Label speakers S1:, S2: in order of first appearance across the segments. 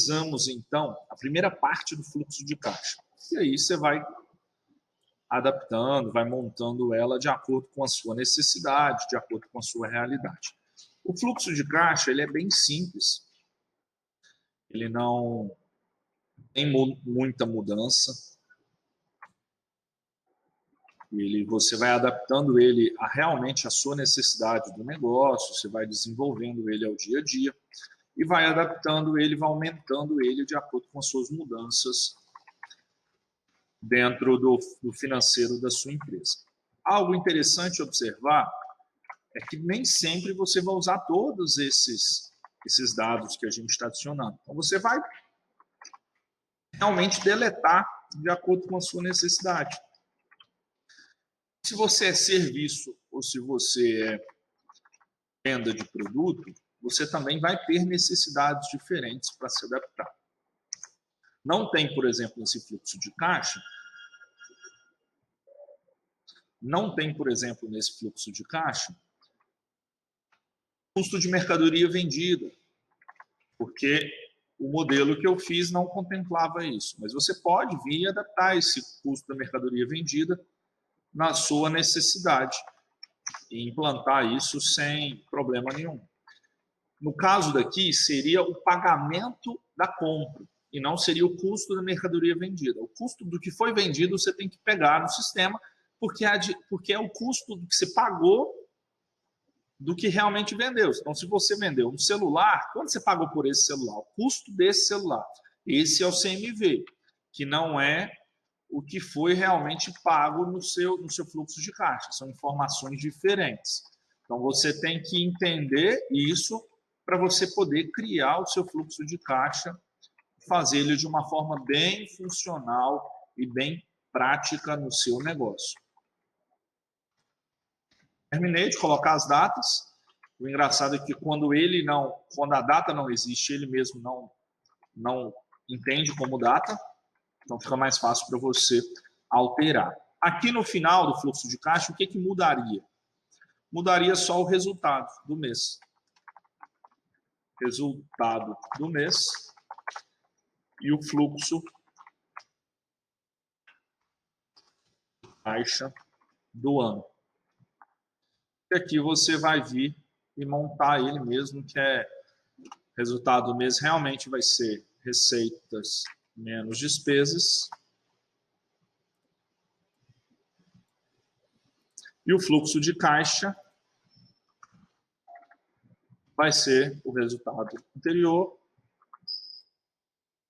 S1: finalizamos, então, a primeira parte do fluxo de caixa. E aí você vai adaptando, vai montando ela de acordo com a sua necessidade, de acordo com a sua realidade. O fluxo de caixa, ele é bem simples. Ele não tem muita mudança. Você vai adaptando ele a realmente a sua necessidade do negócio, você vai desenvolvendo ele ao dia a dia e vai adaptando ele, vai aumentando ele de acordo com as suas mudanças dentro do financeiro da sua empresa. Algo interessante observar é que nem sempre você vai usar todos esses dados que a gente está adicionando. Então, você vai realmente deletar de acordo com a sua necessidade. Se você é serviço ou se você é venda de produto, você também vai ter necessidades diferentes para se adaptar. Não tem, por exemplo, nesse fluxo de caixa, custo de mercadoria vendida, porque o modelo que eu fiz não contemplava isso. Mas você pode vir e adaptar esse custo da mercadoria vendida na sua necessidade e implantar isso sem problema nenhum. No caso daqui, seria o pagamento da compra e não seria o custo da mercadoria vendida. O custo do que foi vendido você tem que pegar no sistema, porque é o custo do que você pagou do que realmente vendeu. Então, se você vendeu um celular, quanto você pagou por esse celular? O custo desse celular. Esse é o CMV, que não é o que foi realmente pago no seu fluxo de caixa. São informações diferentes. Então, você tem que entender isso para você poder criar o seu fluxo de caixa, fazer ele de uma forma bem funcional e bem prática no seu negócio. Terminei de colocar as datas. O engraçado é que quando a data não existe, ele mesmo não entende como data. Então fica mais fácil para você alterar. Aqui no final do fluxo de caixa, o que mudaria? Mudaria só o resultado do mês. Resultado do mês e o fluxo de caixa do ano. E aqui você vai vir e montar ele mesmo, que é resultado do mês realmente vai ser receitas menos despesas. E o fluxo de caixa vai ser o resultado anterior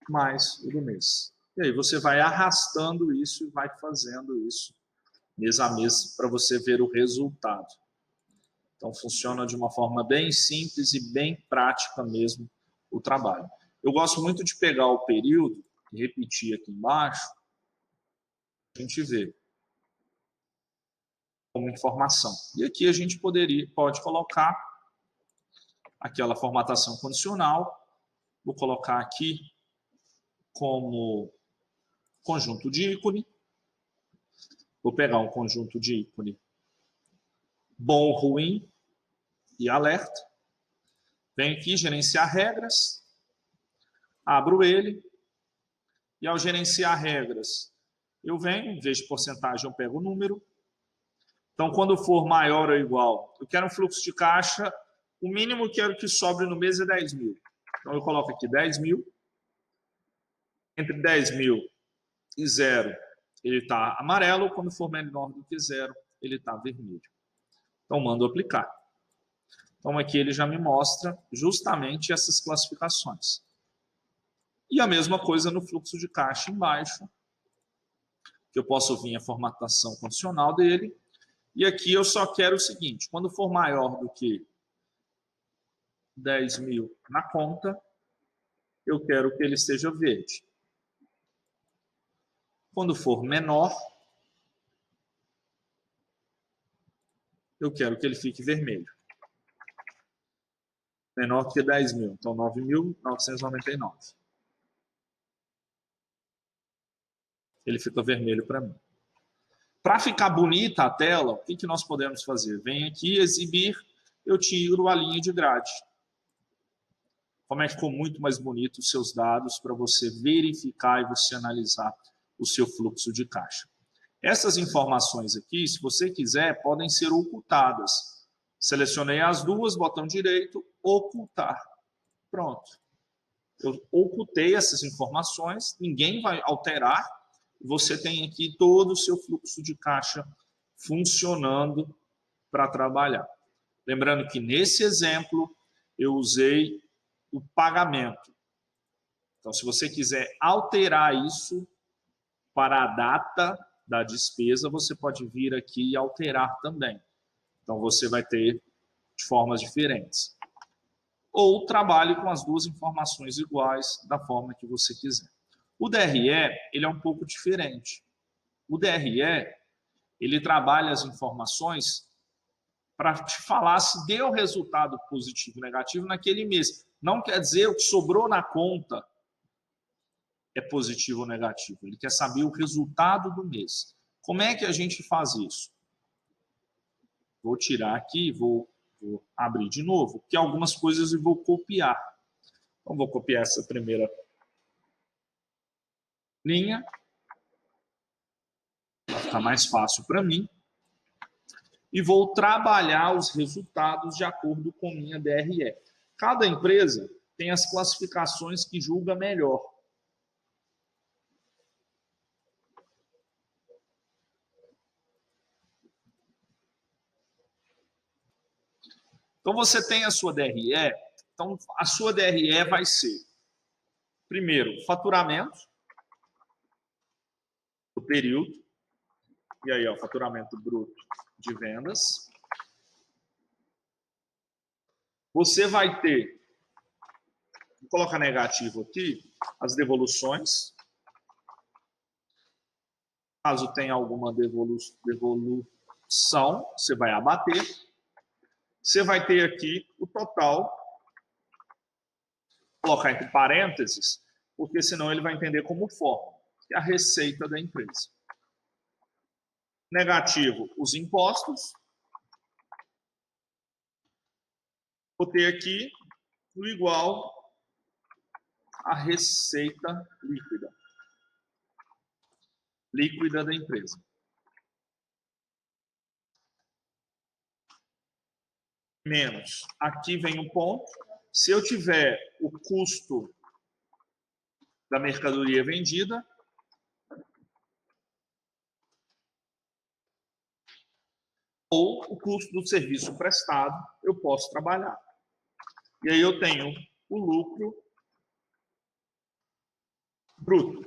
S1: mais o do mês. E aí você vai arrastando isso e vai fazendo isso mês a mês para você ver o resultado. Então funciona de uma forma bem simples e bem prática mesmo o trabalho. Eu gosto muito de pegar o período e repetir aqui embaixo, a gente vê como informação. E aqui a gente pode colocar aquela formatação condicional. Vou colocar aqui como conjunto de ícone. Vou pegar um conjunto de ícone bom, ruim e alerta. Venho aqui, gerenciar regras. Abro ele. E ao gerenciar regras, eu venho, em vez de porcentagem, eu pego o número. Então, quando for maior ou igual, eu quero um fluxo de caixa, o mínimo que eu quero que sobre no mês é 10 mil. Então, eu coloco aqui 10 mil. Entre 10 mil e 0, ele está amarelo. Quando for menor do que 0, ele está vermelho. Então, mando aplicar. Então, aqui ele já me mostra justamente essas classificações. E a mesma coisa no fluxo de caixa embaixo, que eu posso vir a formatação condicional dele. E aqui eu só quero o seguinte, quando for maior do que 10 mil na conta, eu quero que ele esteja verde. Quando for menor, eu quero que ele fique vermelho. Menor que 10 mil, então 9.999. Ele fica vermelho para mim. Para ficar bonita a tela, o que nós podemos fazer? Vem aqui, exibir, eu tiro a linha de grade. como é que ficou muito mais bonito os seus dados para você verificar e você analisar o seu fluxo de caixa. Essas informações aqui, se você quiser, podem ser ocultadas. Selecionei as duas, botão direito, ocultar. Pronto. Eu ocultei essas informações, ninguém vai alterar. Você tem aqui todo o seu fluxo de caixa funcionando para trabalhar. Lembrando que nesse exemplo eu usei o pagamento. Então, se você quiser alterar isso para a data da despesa, você pode vir aqui e alterar também. Então, você vai ter de formas diferentes. Ou trabalhe com as duas informações iguais da forma que você quiser. O DRE, ele é um pouco diferente. O DRE, ele trabalha as informações para te falar se deu resultado positivo ou negativo naquele mês. Não quer dizer o que sobrou na conta é positivo ou negativo. Ele quer saber o resultado do mês. Como é que a gente faz isso? Vou tirar aqui, vou abrir de novo, porque algumas coisas eu vou copiar. Então, vou copiar essa primeira linha. Vai ficar mais fácil para mim. E vou trabalhar os resultados de acordo com minha DRE. Cada empresa tem as classificações que julga melhor. Então, você tem a sua DRE. Então, a sua DRE vai ser, primeiro, faturamento do período. E aí, ó, faturamento bruto de vendas. Você vai ter, vou colocar negativo aqui, as devoluções. Caso tenha alguma devolução, você vai abater. Você vai ter aqui o total, vou colocar entre parênteses, porque senão ele vai entender como fórmula, que é a receita da empresa. Negativo, os impostos. Vou ter aqui o igual a receita líquida. Líquida da empresa. Menos. Aqui vem um ponto. Se eu tiver o custo da mercadoria vendida, ou o custo do serviço prestado, eu posso trabalhar. E aí eu tenho o lucro bruto.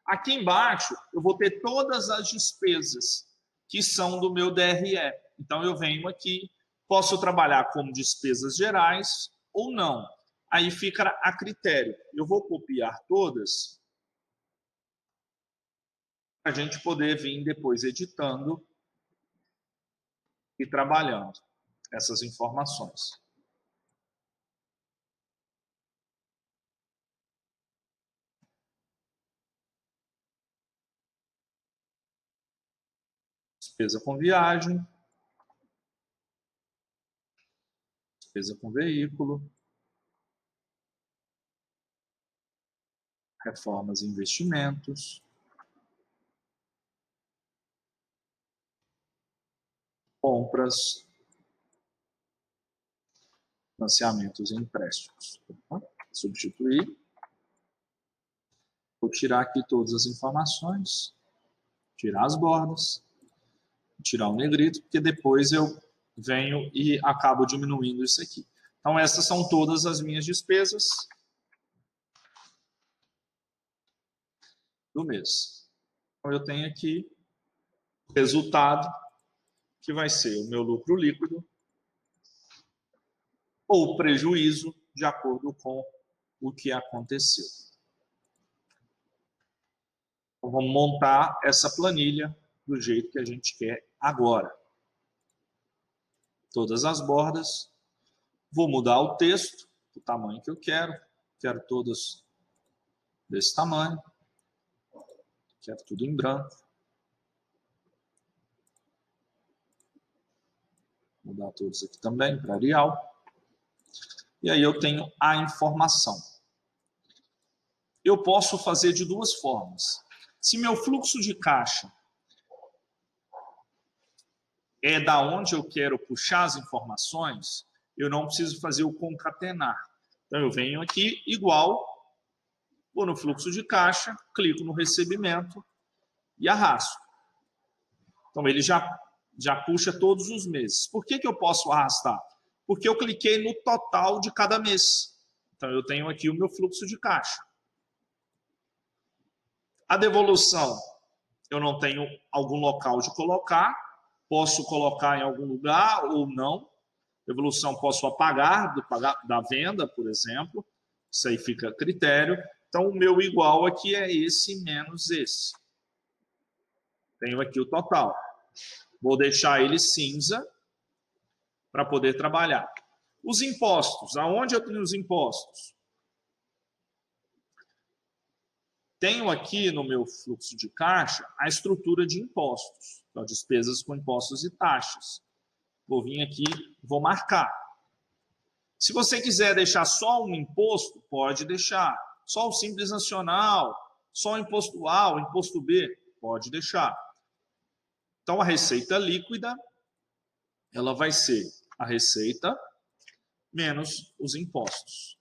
S1: Aqui embaixo, eu vou ter todas as despesas que são do meu DRE. Então, eu venho aqui, posso trabalhar como despesas gerais ou não. Aí fica a critério. Eu vou copiar todas para a gente poder vir depois editando e trabalhando essas informações. Despesa com viagem, despesa com veículo, reformas e investimentos, compras, financiamentos e empréstimos. Substituir. Vou tirar aqui todas as informações, tirar as bordas, tirar o negrito, porque depois eu venho e acabo diminuindo isso aqui. Então, essas são todas as minhas despesas do mês. Então, eu tenho aqui o resultado, que vai ser o meu lucro líquido, ou prejuízo, de acordo com o que aconteceu. Então, vamos montar essa planilha do jeito que a gente quer agora. Todas as bordas. Vou mudar o texto, o tamanho que eu quero. Quero todas desse tamanho. Quero tudo em branco. Vou mudar todos aqui também para Arial. E aí eu tenho a informação. Eu posso fazer de duas formas. Se meu fluxo de caixa é da onde eu quero puxar as informações, eu não preciso fazer o concatenar. Então eu venho aqui, igual, vou no fluxo de caixa, clico no recebimento e arrasto. Então ele já puxa todos os meses. Por que eu posso arrastar? Porque eu cliquei no total de cada mês. Então eu tenho aqui o meu fluxo de caixa. A devolução, eu não tenho algum local de colocar, posso colocar em algum lugar ou não. Devolução posso apagar da venda, por exemplo. Isso aí fica a critério. Então o meu igual aqui é esse menos esse. Tenho aqui o total. Vou deixar ele cinza para poder trabalhar. Os impostos, aonde eu tenho os impostos? Tenho aqui no meu fluxo de caixa a estrutura de impostos, então, despesas com impostos e taxas. Vou vir aqui, vou marcar. Se você quiser deixar só um imposto, pode deixar. Só o Simples Nacional, só o imposto A, o imposto B, pode deixar. Então, a receita líquida, ela vai ser a receita menos os impostos.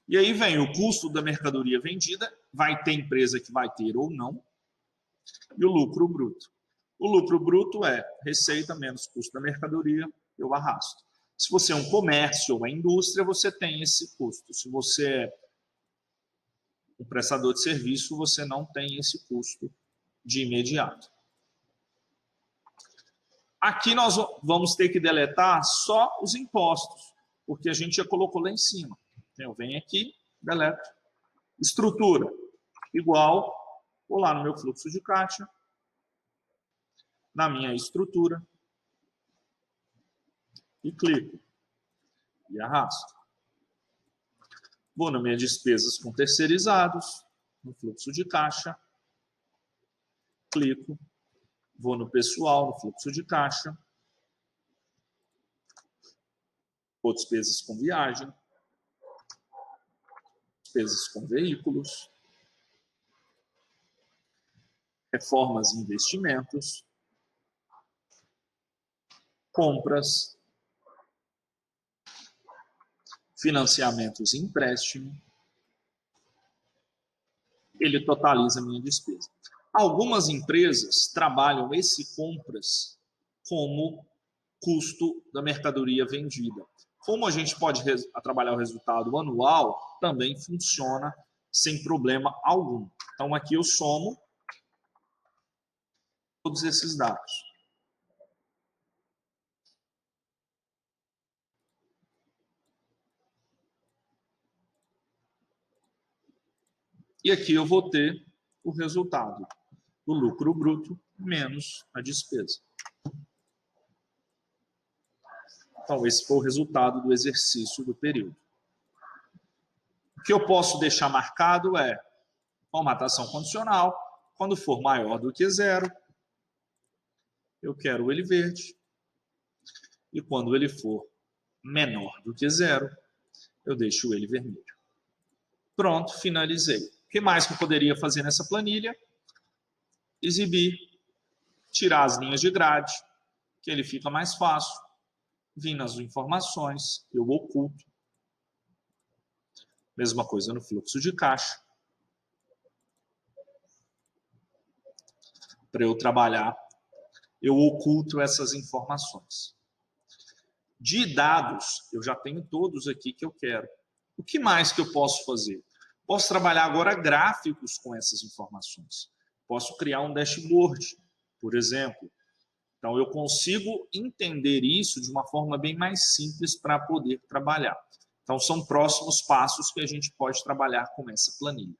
S1: E aí vem o custo da mercadoria vendida, vai ter empresa que vai ter ou não, e o lucro bruto. O lucro bruto é receita menos custo da mercadoria, eu arrasto. Se você é um comércio ou uma indústria, você tem esse custo. Se você é um prestador de serviço, você não tem esse custo de imediato. Aqui nós vamos ter que deletar só os impostos, porque a gente já colocou lá em cima. Eu venho aqui, deleto. Estrutura, igual, vou lá no meu fluxo de caixa, na minha estrutura, e clico, e arrasto. Vou nas minhas despesas com terceirizados, no fluxo de caixa, clico, vou no pessoal, no fluxo de caixa, vou despesas com viagem, despesas com veículos, reformas e investimentos, compras, financiamentos e empréstimo. Ele totaliza a minha despesa. Algumas empresas trabalham esse compras como custo da mercadoria vendida. Como a gente pode trabalhar o resultado anual, também funciona sem problema algum. Então, aqui eu somo todos esses dados. E aqui eu vou ter o resultado do lucro bruto menos a despesa. Então, esse foi o resultado do exercício do período. O que eu posso deixar marcado é formatação condicional. Quando for maior do que zero, eu quero ele verde. E quando ele for menor do que zero, eu deixo ele vermelho. Pronto, finalizei. O que mais que eu poderia fazer nessa planilha? Exibir, tirar as linhas de grade, que ele fica mais fácil. Vim nas informações, eu oculto. Mesma coisa no fluxo de caixa. Para eu trabalhar, eu oculto essas informações. De dados, eu já tenho todos aqui que eu quero. O que mais que eu posso fazer? Posso trabalhar agora gráficos com essas informações. Posso criar um dashboard, por exemplo. Então, eu consigo entender isso de uma forma bem mais simples para poder trabalhar. Então, são próximos passos que a gente pode trabalhar com essa planilha.